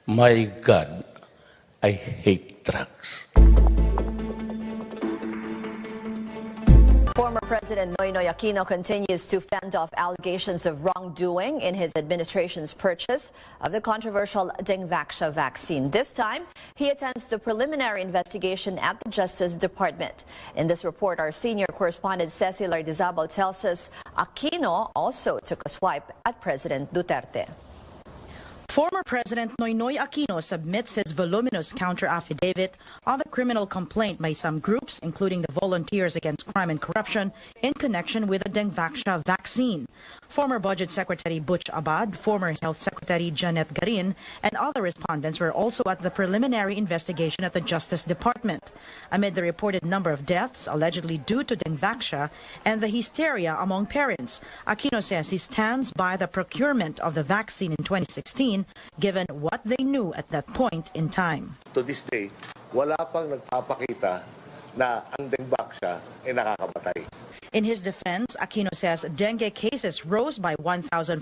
My God, I hate drugs. Former President Noynoy Aquino continues to fend off allegations of wrongdoing in his administration's purchase of the controversial Dengvaxia vaccine. This time, he attends the preliminary investigation at the Justice Department. In this report, our senior correspondent Cecil Ardizabal tells us Aquino also took a swipe at President Duterte. Former President Noynoy Aquino submits his voluminous counter-affidavit on the criminal complaint by some groups, including the Volunteers Against Crime and Corruption, in connection with the Dengvaxia vaccine. Former Budget Secretary Butch Abad, former Health Secretary Janet Garin, and other respondents were also at the preliminary investigation at the Justice Department. Amid the reported number of deaths allegedly due to Dengvaxia and the hysteria among parents, Aquino says he stands by the procurement of the vaccine in 2016, given what they knew at that point in time. To this day, wala pang nagpapakita na ang Dengvaxia ay nakakamatay. In his defense, Aquino says dengue cases rose by 1,400%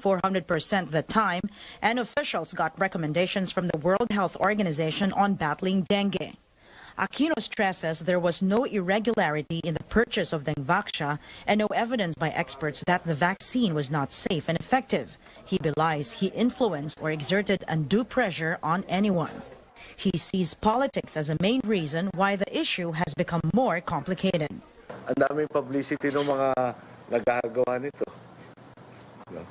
at the time, and officials got recommendations from the World Health Organization on battling dengue. Aquino stresses there was no irregularity in the purchase of Dengvaxia and no evidence by experts that the vaccine was not safe and effective. He belies he influenced or exerted undue pressure on anyone. He sees politics as a main reason why the issue has become more complicated. Ang daming publicity ng mga nagagawa nito. No?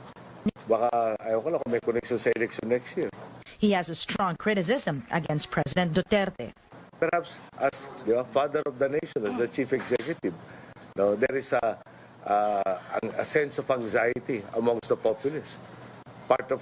Baka ayaw ko lang kung may connection sa election next year. He has a strong criticism against President Duterte. Perhaps as the father of the nation, as the chief executive, no, there is a sense of anxiety amongst the populace. Part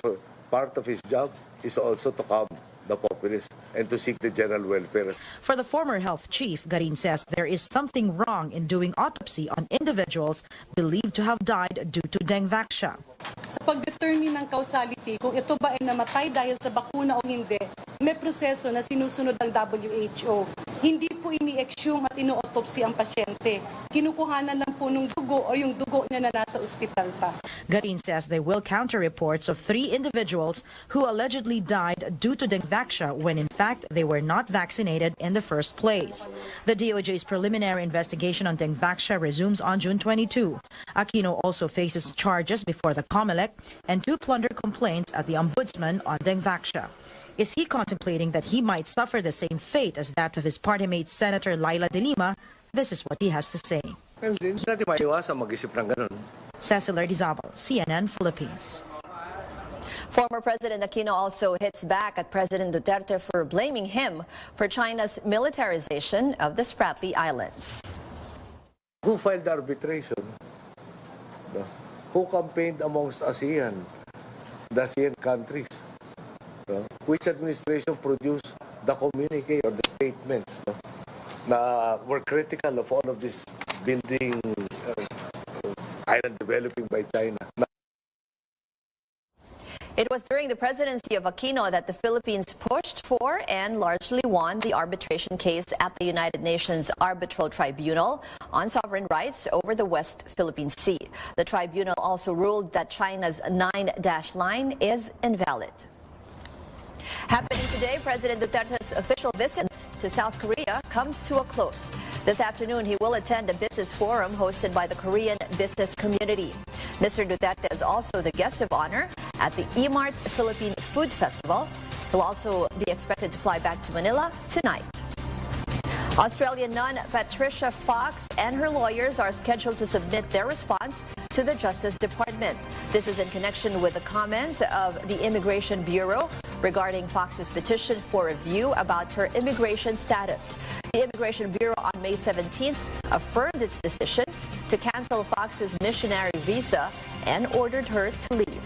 of his job is also to calm the populace and to seek the general welfare. For the former health chief, Garin says there is something wrong in doing autopsy on individuals believed to have died due to Dengvaxia. Sa pag-determine ng causality, kung ito ba ay namatay dahil sa bakuna o hindi, may proseso na sinusunod ng WHO. Hindi po ini-exhume at ino-autopsy ang pasyente. Kinukuhanan lang po ng dugo o yung dugo niya na nasa ospital pa. Garin says they will counter reports of 3 individuals who allegedly died due to Dengvaxia when in fact they were not vaccinated in the first place. The DOJ's preliminary investigation on Dengvaxia resumes on June 22. Aquino also faces charges before the COMELEC and 2 plunder complaints at the Ombudsman on Dengvaxia. Is he contemplating that he might suffer the same fate as that of his party mate Senator Laila de Lima? This is what he has to say. Hindi natin maiwasan mag-isip ng ganun. Cecil Ardizabal, CNN Philippines. Former President Aquino also hits back at President Duterte for blaming him for China's militarization of the Spratly Islands. Who filed the arbitration? Who campaigned amongst ASEAN, the ASEAN countries? Which administration produced the communique or the statements na were critical of all of this building island developing by China? It was during the presidency of Aquino that the Philippines pushed for and largely won the arbitration case at the United Nations Arbitral Tribunal on sovereign rights over the West Philippine Sea. The tribunal also ruled that China's 9-dash line is invalid. Happening today, President Duterte's official visit to South Korea comes to a close. This afternoon, he will attend a business forum hosted by the Korean business community. Mr. Duterte is also the guest of honor at the eMart Philippine Food Festival. He'll also be expected to fly back to Manila tonight. Australian nun Patricia Fox and her lawyers are scheduled to submit their response to the Justice Department. This is in connection with the comment of the Immigration Bureau regarding Fox's petition for review about her immigration status. The Immigration Bureau on May 17th affirmed its decision to cancel Fox's missionary visa and ordered her to leave.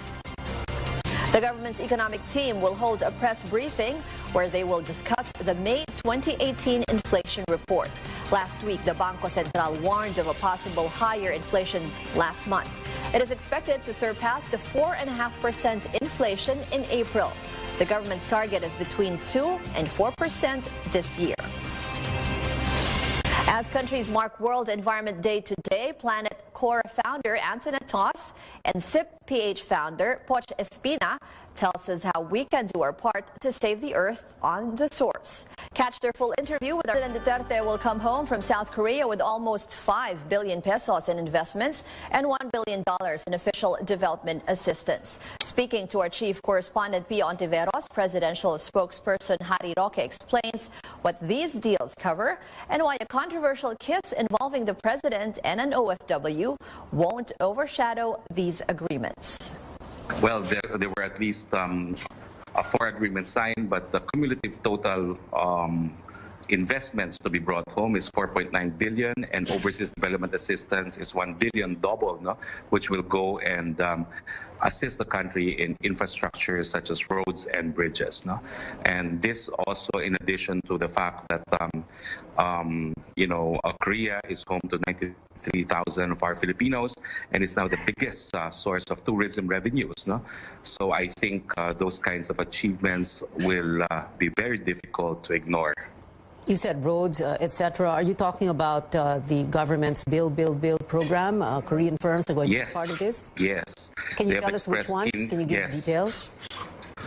The government's economic team will hold a press briefing where they will discuss the May 2018 inflation report. Last week, the Bangko Sentral warned of a possible higher inflation last month. It is expected to surpass the 4.5% inflation in April. The government's target is between 2 and 4% this year. As countries mark World Environment Day today, Planet Cora founder Antoinette Toss and SIP.PH founder Poch Espina tells us how we can do our part to save the earth on the source. Catch their full interview with President Duterte will come home from South Korea with almost 5 billion pesos in investments and $1 billion in official development assistance. Speaking to our chief correspondent PAN0T, presidential spokesperson Harry Roque explains what these deals cover and why a controversial kiss involving the president and an OFW won't overshadow these agreements. Well, there were at least 4 agreements signed, but the cumulative total investments to be brought home is 4.9 billion, and overseas development assistance is 1 billion double, no? Which will go and assist the country in infrastructure such as roads and bridges, no? And this also in addition to the fact that Korea is home to 93,000 of our Filipinos and is now the biggest source of tourism revenues, no? So I think those kinds of achievements will be very difficult to ignore. You said roads, etc. Are you talking about the government's Build program? Korean firms are going to be part of this? Yes. Can you tell us which ones? Can you give details?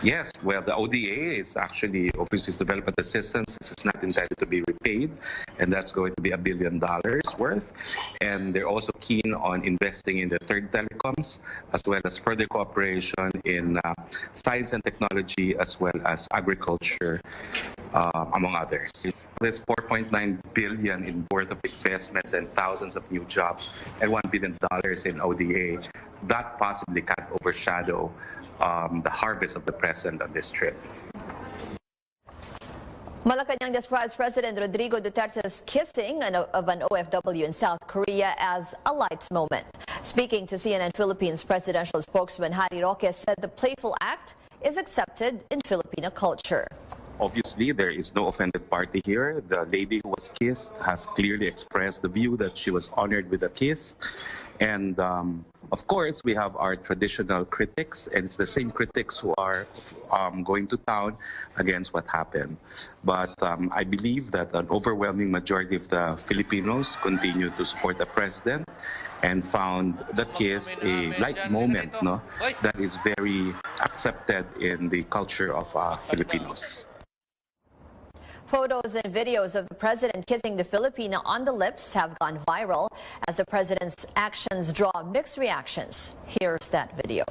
Yes, well, the ODA is actually Overseas Development Assistance. This is not intended to be repaid, and that's going to be $1 billion worth. And they're also keen on investing in the third telecoms, as well as further cooperation in science and technology, as well as agriculture, among others. There's 4.9 billion in worth of investments and thousands of new jobs, and $1 billion in ODA. That possibly can't overshadow the harvest of the president on this trip. Malacanang describes President Rodrigo Duterte's kissing of an OFW in South Korea as a light moment. Speaking to CNN Philippines presidential spokesman Harry Roque said the playful act is accepted in Filipino culture. Obviously, there is no offended party here. The lady who was kissed has clearly expressed the view that she was honored with a kiss. And of course, we have our traditional critics, and it's the same critics who are going to town against what happened. But I believe that an overwhelming majority of the Filipinos continue to support the president and found the kiss a light moment, no, that is very accepted in the culture of Filipinos. Photos and videos of the president kissing the Filipina on the lips have gone viral as the president's actions draw mixed reactions. Here's that video.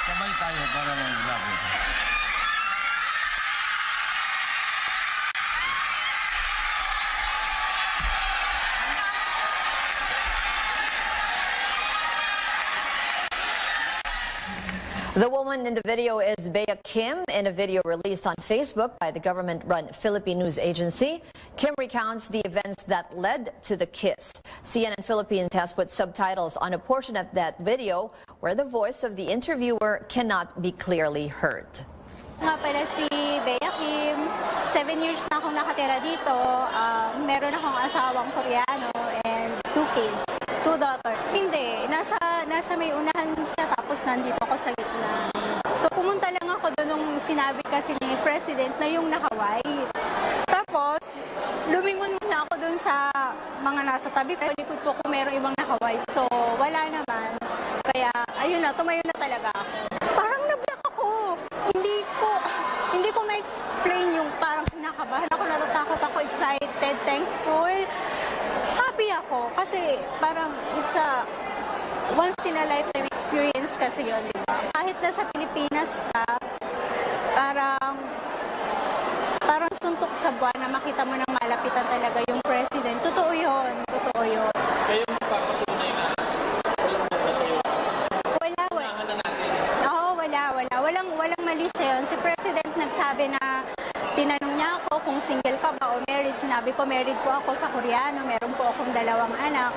Sabay tayo para mag-vlog. The woman in the video is Bea Kim. In a video released on Facebook by the government-run Philippine News Agency, Kim recounts the events that led to the kiss. CNN Philippines has put subtitles on a portion of that video where the voice of the interviewer cannot be clearly heard. Nga pala si Bea Kim, 7 years na akong nakatira dito. Meron akong asawang Koreano and 2 kids, 2 daughters. Hindi, nasa may unahan siya tapos nandito ako sa gitna. So pumunta lang ako doon nung sinabi kasi ni President na yung naka-white. Tapos, lumingon muna ako doon sa mga nasa tabi ko. Likod ko kung meron ibang naka-white. So, wala naman. Kaya, ayun na, tumayo na talaga ako. Parang nablock ako. Hindi ko ma-explain yung parang kinakabahan ako, natatakot ako, excited, thankful. Happy ako kasi parang it's a once in a lifetime experience kasi yun, di ba? Kahit nasa Pilipinas ka, parang suntok sa buwan na makita mo nang malapitan talaga yung president. Totoo yun, totoo yun. Kayo magpapatunay na walang mali siya yun? Wala. Oo, wala. Walang mali siya yun. Si president nagsabi na tinanong niya ako kung single ka ba o married. Sinabi ko, married po ako sa Koreano. Meron po akong 2 anak.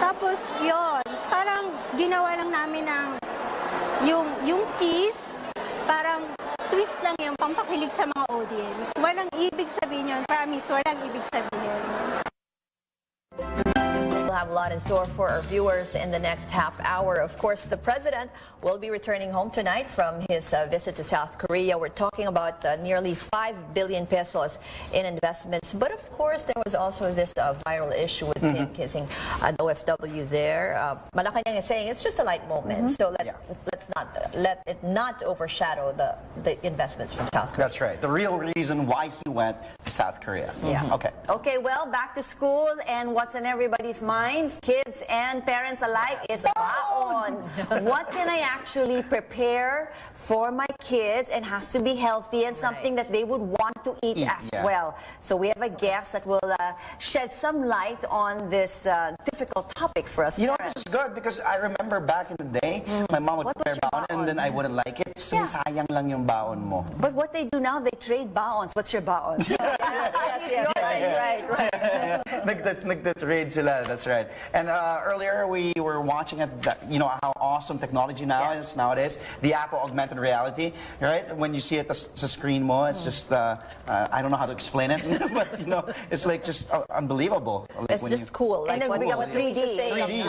Tapos, yun. Parang ginawa lang namin ng yung kiss, parang twist lang yung pampakilig sa mga audience. Walang ibig sabihin yun. Promise, walang ibig sabihin. have a lot in store for our viewers in the next half hour. Of course, the president will be returning home tonight from his visit to South Korea. We're talking about nearly 5 billion pesos in investments. But of course, there was also this viral issue with him kissing an OFW there. Malacanang is saying it's just a light moment. So let's not let it not overshadow the investments from South Korea. That's right. The real reason why he went to South Korea. Okay, well, back to school, and what's on everybody's minds, kids and parents alike, is baon. What can I actually prepare for my kids and has to be healthy and something that they would want to eat as well? So we have a guest that will shed some light on this difficult topic for us. You know, this is good because I remember back in the day, my mom would prepare baon and then I wouldn't like it. Sayang lang yung baon mo. But what they do now, they trade baons. What's your baon? Right. Nagtatrade sila, that's right. And earlier we were watching at how awesome technology now is nowadays. The Apple augmented reality, right? When you see it sa screen mo, it's just I don't know how to explain it, but it's like just unbelievable. Like it's just cool. And then we got 3D. 3D,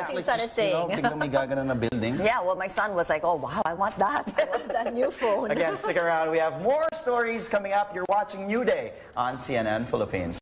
it's like just, biglang may gaganon na building. Yeah, well, my son was like, oh wow, I want that. I want that new phone. Again, stick around. We have more stories coming up. You're watching New Day on CNN Philippines.